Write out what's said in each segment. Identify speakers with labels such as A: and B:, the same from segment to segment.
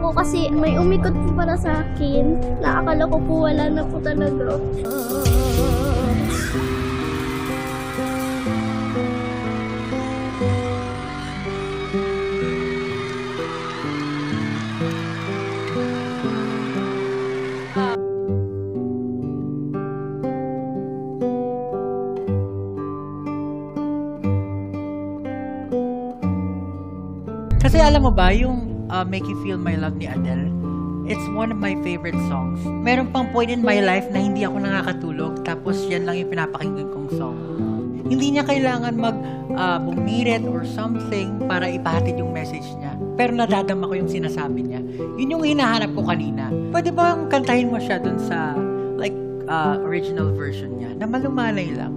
A: po kasi may umikot po para sa akin. Nakakala ko po wala na po talaga.
B: Kasi alam mo ba, yung Make You Feel My Love ni Adele, it's one of my favorite songs. Meron pang point in my life na hindi ako nakakatulog, tapos yan lang yung pinapakinggan kong song. Hindi niya kailangan bumirit or something para ipahatid yung message niya. Pero nadadama ko yung sinasabi niya. Yun yung hinahanap ko kanina. Pwede bang kantahin mo siya dun sa original version niya, na malumanay lang?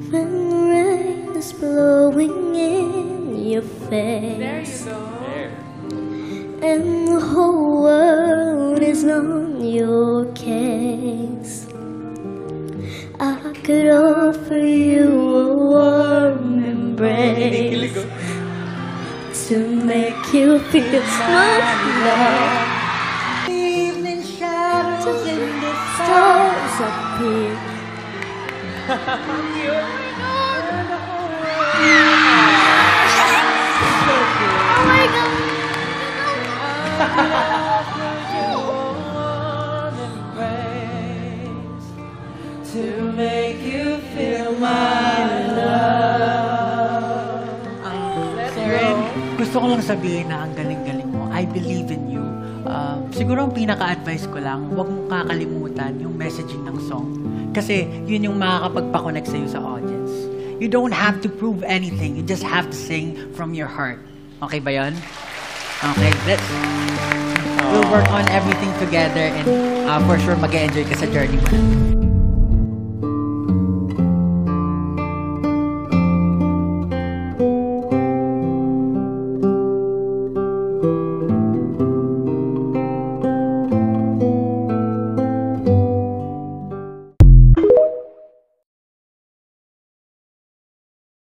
A: When the rain is blowing in your face.
C: There you go.
A: And the whole world is on your case. I could offer you a warm embrace to make you feel my love.
B: Evening shadows in the
A: Stars appear. Oh my God!
B: To make you feel my love. Seren, gusto ko lang sabihin na ang galing-galing mo. I believe in you. Siguro ang pinaka-advice ko lang, huwag mong kakalimutan yung messaging ng song. Kasi yun yung makakapagpa-connect sa'yo sa audience. You don't have to prove anything. You just have to sing from your heart. Okay ba yun? Okay, we'll work on everything together and for sure mag-enjoy ka sa journey mo.